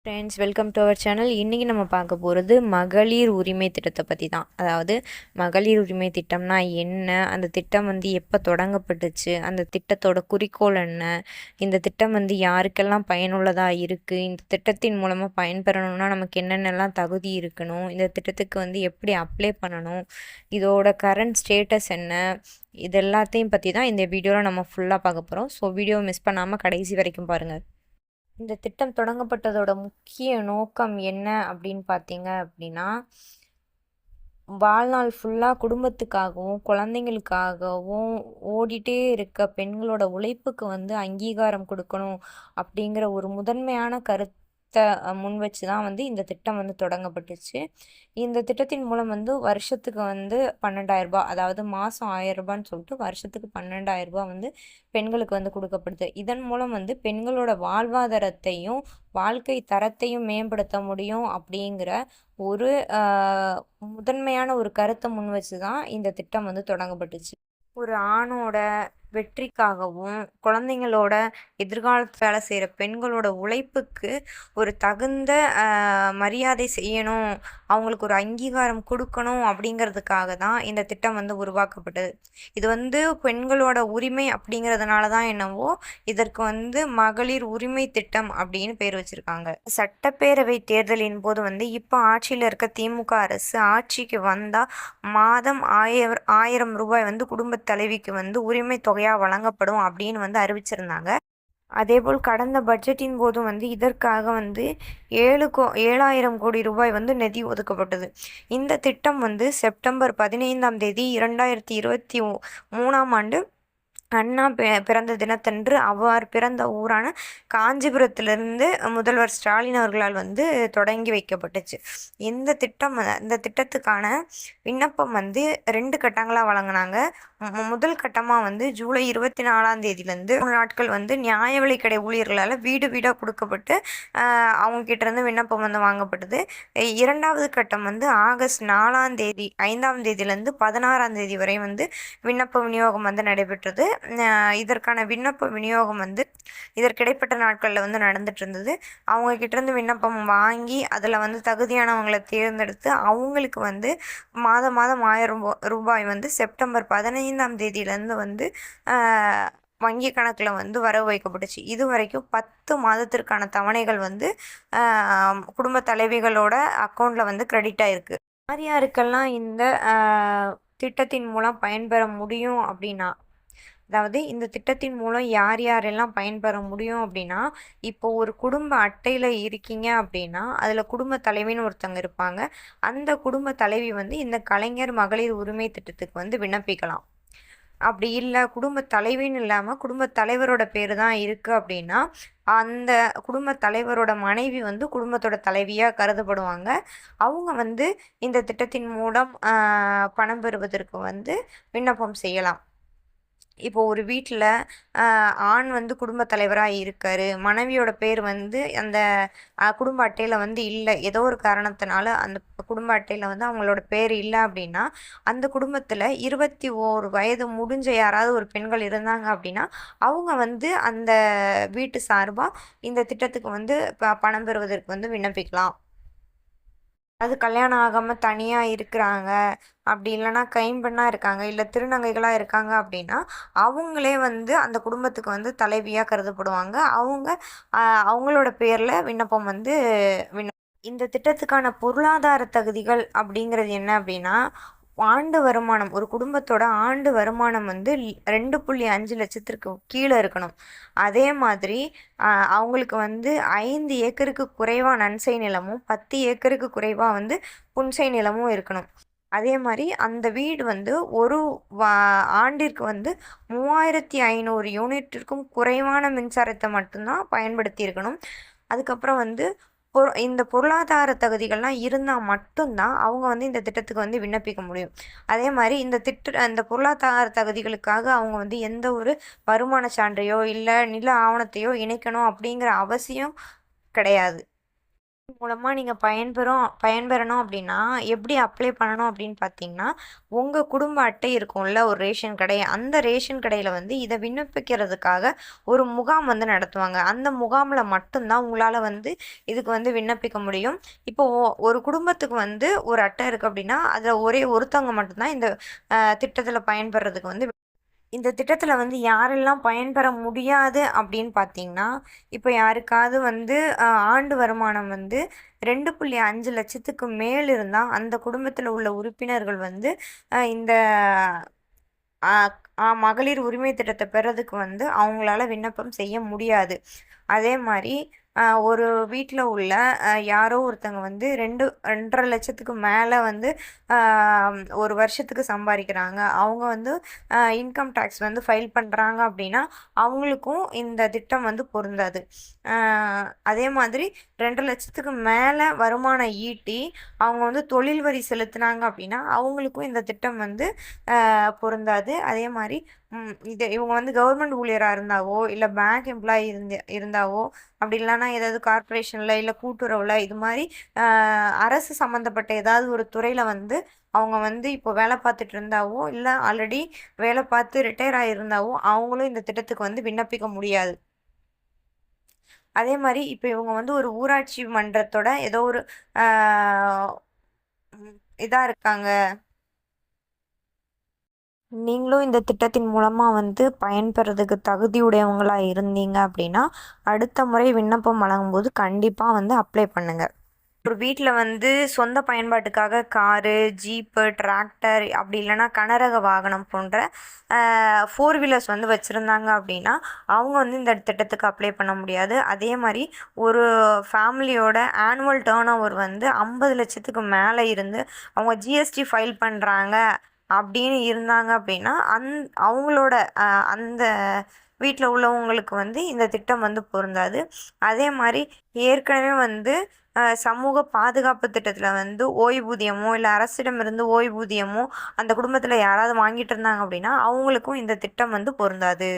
Friends, welcome to our channel. இன்றைக்கி நம்ம பார்க்க போகிறது மகளிர் உரிமை திட்டத்தை பற்றி தான். அதாவது மகளிர் உரிமை திட்டம்னா என்ன, அந்த திட்டம் எப்போ தொடங்கப்பட்டுச்சு, அந்த திட்டத்தோட குறிக்கோள் என்ன, இந்த திட்டம் யாருக்கெல்லாம் பயனுள்ளதாக இருக்குது, இந்த திட்டத்தின் மூலமாக பயன்பெறணும்னா நமக்கு என்னென்னலாம் தகுதி இருக்கணும், இந்த திட்டத்துக்கு எப்படி அப்ளை பண்ணணும், இதோட கரண்ட் ஸ்டேட்டஸ் என்ன, இது எல்லாத்தையும் பற்றி தான் இந்த வீடியோவில் நம்ம ஃபுல்லாக பார்க்க போகிறோம். ஸோ வீடியோ மிஸ் பண்ணாமல் கடைசி வரைக்கும் பாருங்கள். இந்த திட்டம் தொடங்கப்பட்டதோட முக்கிய நோக்கம் என்ன அப்படின்னு பார்த்தீங்க அப்படின்னா, வாழ்நாள் ஃபுல்லாக குடும்பத்துக்காகவும் குழந்தைங்களுக்காகவும் ஓடிட்டே இருக்க பெண்களோட உழைப்புக்கு அங்கீகாரம் கொடுக்கணும் அப்படிங்கிற ஒரு முதன்மையான கருத்தை முன் வச்சு தான் இந்த திட்டம் தொடங்கப்பட்டுச்சு. இந்த திட்டத்தின் மூலம் வருஷத்துக்கு 12,000 ரூபாய், அதாவது மாதம் 1000 ரூபான்னு சொல்லிட்டு வருஷத்துக்கு 12,000 ரூபாய் பெண்களுக்கு கொடுக்கப்படுது. இதன் மூலம் பெண்களோட வாழ்வாதாரத்தையும் வாழ்க்கை தரத்தையும் மேம்படுத்த முடியும் அப்படிங்கிற ஒரு முதன்மையான ஒரு கருத்தை முன் வச்சு தான் இந்த திட்டம் தொடங்கப்பட்டுச்சு. ஒரு ஆணோட வெற்றிக்காகவும் குழந்தைங்களோட எதிர்காலத்தில் வேலை செய்கிற பெண்களோட உழைப்புக்கு ஒரு தகுந்த மரியாதை செய்யணும், அவங்களுக்கு ஒரு அங்கீகாரம் கொடுக்கணும் அப்படிங்கிறதுக்காக தான் இந்த திட்டம் உருவாக்கப்பட்டது. இது பெண்களோட உரிமை அப்படிங்கிறதுனால தான் என்னவோ இதற்கு மகளிர் உரிமை திட்டம் அப்படின்னு பேர் வச்சுருக்காங்க. சட்டப்பேரவை தேர்தலின் போது இப்போ ஆட்சியில் இருக்க திமுக அரசு ஆட்சிக்கு வந்தால் மாதம் 1000 ரூபாய் குடும்ப தலைவிக்கு உரிமை தொகையாக வழங்கப்படும் அப்படின்னு அறிவிச்சிருந்தாங்க. அதேபோல் கடந்த பட்ஜெட்டின் போதும் இதற்காக 7,000 கோடி ரூபாய் நிதி ஒதுக்கப்பட்டது. இந்த திட்டம் செப்டம்பர் 15ஆம் தேதி 2023ஆம் ஆண்டு அண்ணா பிறந்த தினத்தன்று அவர் பிறந்த ஊரான காஞ்சிபுரத்திலிருந்து முதல்வர் ஸ்டாலின் அவர்களால் தொடங்கி வைக்கப்பட்டுச்சு. இந்த திட்டத்துக்கான விண்ணப்பம் 2 கட்டங்களாக வழங்கினாங்க. முதல் கட்டமாக ஜூலை 24ஆம் தேதியிலேருந்து 3 நாட்கள் நியாய விலைக்கடை ஊழியர்களால் வீடு வீடாக கொடுக்கப்பட்டு அவங்கக்கிட்ட இருந்து விண்ணப்பம் வாங்கப்பட்டது. இரண்டாவது கட்டம் ஆகஸ்ட் 4ஆம் தேதி 5ஆம் தேதியிலேருந்து 16ஆம் தேதி வரை விண்ணப்ப விநியோகம் நடைபெற்றது. இதற்கான விண்ணப்ப விநியோகம் இதற்கு இடைப்பட்ட நாட்களில் நடந்துட்டு இருந்தது. அவங்க கிட்டேருந்து விண்ணப்பம் வாங்கி அதில் தகுதியானவங்களை தேர்ந்தெடுத்து அவங்களுக்கு மாதம் 1000 ரூபாய் செப்டம்பர் 15ஆம் தேதியிலேருந்து வங்கி கணக்கில் வரவு வைக்கப்பட்டுச்சு. இது வரைக்கும் 10 மாதத்திற்கான தவணைகள் குடும்ப தலைவிகளோட அக்கௌண்ட்டில் கிரெடிட் ஆகிருக்கு. யார் யாருக்கெல்லாம் இந்த திட்டத்தின் மூலம் பயன்பெற முடியும் அப்படின்னா, அதாவது இந்த திட்டத்தின் மூலம் யார் யாரெல்லாம் பயன்பெற முடியும் அப்படின்னா, இப்போ ஒரு குடும்ப அட்டையில் இருக்கீங்க அப்படின்னா அதில் குடும்ப தலைவின்னு ஒருத்தவங்க இருப்பாங்க. அந்த குடும்ப தலைவி இந்த கலைஞர் மகளிர் உரிமை திட்டத்துக்கு விண்ணப்பிக்கலாம். அப்படி இல்லை, குடும்ப தலைவின்னு இல்லாமல் குடும்ப தலைவரோட பேர் தான் இருக்குது அப்படின்னா அந்த குடும்ப தலைவரோட மனைவி குடும்பத்தோட தலைவியாக கருதப்படுவாங்க. அவங்க இந்த திட்டத்தின் மூலம் பணம் பெறுவதற்கு விண்ணப்பம் செய்யலாம். இப்போ ஒரு வீட்டில் ஆண் குடும்ப தலைவராக இருக்கார், மனைவியோட பேர் அந்த குடும்ப அட்டையில் இல்லை, ஏதோ ஒரு காரணத்தினால அந்த குடும்ப அட்டையில் அவங்களோட பேர் இல்லை அப்படின்னா அந்த குடும்பத்தில் 21 வயது முடிஞ்ச யாராவது ஒரு பெண்கள் இருந்தாங்க அப்படின்னா அவங்க அந்த வீட்டு சார்பாக இந்த திட்டத்துக்கு பணம் பெறுவதற்கு விண்ணப்பிக்கலாம். அது கல்யாணம் ஆகாமல் தனியாக இருக்கிறாங்க, அப்படி இல்லைன்னா கைம்பெண்ணாக இருக்காங்க, இல்லை திருநங்கைகளாக இருக்காங்க அப்படின்னா அவங்களே அந்த குடும்பத்துக்கு தலைவியாக கருதப்படுவாங்க. அவங்களோட பேரில் விண்ணப்பம் இந்த திட்டத்துக்கான பொருளாதார தகுதிகள் அப்படிங்கிறது என்ன அப்படின்னா, ஆண்டு வருமானம், ஒரு குடும்பத்தோட ஆண்டு வருமானம் 2.5 லட்சத்திற்கு கீழே இருக்கணும். அதே மாதிரி அவங்களுக்கு 5 ஏக்கருக்கு குறைவாக நன்செய் நிலமும் 10 ஏக்கருக்கு குறைவாக புன்செய் நிலமும் இருக்கணும். அதே மாதிரி அந்த வீடு ஒரு ஆண்டிற்கு 3,500 யூனிட்டிற்கும் குறைவான மின்சாரத்தை மட்டும்தான் பயன்படுத்தி இருக்கணும். அதுக்கப்புறம் இந்த பொருளாதார தகுதிகள்லாம் இருந்தால் மட்டும்தான் அவங்க இந்த திட்டத்துக்கு விண்ணப்பிக்க முடியும். அதே மாதிரி இந்த பொருளாதார தகுதிகளுக்காக அவங்க எந்த ஒரு வருமான சான்றையோ இல்லை நில ஆவணத்தையோ இணைக்கணும் அப்படிங்கிற அவசியம் கிடையாது. மூலமா நீங்க பயன்பெறணும் அப்படின்னா, எப்படி அப்ளை பண்ணணும் அப்படின்னு பார்த்தீங்கன்னா, உங்க குடும்ப அட்டை இருக்கும்ல ஒரு ரேஷன் கடை. அந்த ரேஷன் கடையில வந்து இத விண்ணப்பிக்கிறதுக்காக ஒரு முகாம் வந்து நடத்துவாங்க. அந்த முகாம்ல மட்டும் தான் உங்களால வந்து இதுக்கு வந்து விண்ணப்பிக்க முடியும். இப்போ ஒரு குடும்பத்துக்கு வந்து ஒரு அட்டை இருக்கு அப்படின்னா, அதுல ஒரே ஒருத்தவங்க மட்டும் தான் இந்த திட்டத்துல பயன்பெறதுக்கு வந்து இந்த திட்டத்துல வந்து யாரெல்லாம் பயன்பெற முடியாது அப்படின்னு பார்த்தீங்கன்னா, இப்போ யாருக்காவது வந்து ஆண்டு வருமானம் வந்து 2.5 லட்சத்துக்கு மேல் இருந்தா, அந்த குடும்பத்துல உள்ள உறுப்பினர்கள் வந்து இந்த அ மகளிர் உரிமை திட்டத்த பெறதுக்கு வந்து அவங்களால விண்ணப்பம் செய்ய முடியாது. அதே மாரி ஒரு வீட்ல உள்ள யாரோ ஒருத்தங்க வந்து 2.5 லட்சத்துக்கு மேல வந்து அ ஒரு வருஷத்துக்கு சம்பாரிக்கிறாங்க. அவங்க வந்து இன்கம் டேக்ஸ் வந்து ஃபைல் பண்றாங்க அப்படின்னா, அவங்களுக்கும் இந்த திட்டம் வந்து பொருந்தாது. அ அதே மாதிரி 2 லட்சத்துக்கு மேல வருமானம் ஈட்டி, அவங்க வந்து தொழில் வரி செலுத்துனாங்க அப்படின்னா, அவங்களுக்கும் இந்த திட்டம் வந்து பொருந்தாது. அதே மாரி இவங்க வந்து கவர்மெண்ட் ஊழியரா இருந்தாவோ, இல்ல பேங்க் எம்ப்ளாயி இருந்தாவோ, அப்படி இல்லன்னா ஏதாவது கார்ப்பரேஷன்ல, இல்ல கூட்டுறவுல இது மாரி அ அரசு சம்மந்தப்பட்ட ஏதாவது ஒரு துறையில வந்து அவங்க வந்து இப்போ வேலை பார்த்துட்டு இருந்தாவோ, இல்ல ஆல்ரெடி வேலை பார்த்து ரிட்டயர் ஆயிருந்தாவோ, அவங்களும் இந்த திட்டத்துக்கு வந்து விண்ணப்பிக்க முடியாது. அதே மாரி இப்ப இவங்க வந்து ஒரு ஊராட்சி மன்றத்தோட ஏதோ ஒரு ஆ இதா இருக்காங்க. நீங்களும் இந்த திட்டத்தின் மூலமா வந்து பயன்பெறதுக்கு தகுதியுடையவங்களா இருந்தீங்க அப்படின்னா, அடுத்த முறை விண்ணப்பம் வழங்கும்போது கண்டிப்பா வந்து அப்ளை பண்ணுங்க. ஒரு வீட்ல வந்து சொந்த பயன்பாட்டுக்காக காரு, ஜீப்பு, டிராக்டர் அப்படி இல்லன்னா கனரக வாகனம் போன்ற 4 வீலர்ஸ் வந்து வச்சிருந்தாங்க அப்படின்னா, அவங்க வந்து இந்த திட்டத்துக்கு அப்ளை பண்ண முடியாது. அதே மாரி ஒரு ஃபேமிலியோட ஆனுவல் டர்ன் ஓவர் வந்து 50,00,000க்கு மேல இருந்து அவங்க ஜிஎஸ்டி ஃபைல் பண்றாங்க அப்படின்னு இருந்தாங்க அப்படின்னா, அவங்களோட அந்த வீட்ல உள்ளவங்களுக்கு வந்து இந்த திட்டம் வந்து பொருந்தாது. அதே மாரி ஏற்கனவே வந்து சமூக பாதுகாப்பு திட்டத்துல வந்து ஓய்வூதியமோ, இல்ல அரசிடமிருந்து ஓய்வூதியமோ அந்த குடும்பத்துல யாராவது வாங்கிட்டு இருந்தாங்க அப்படின்னா, அவங்களுக்கும் இந்த திட்டம் வந்து பொருந்தாது.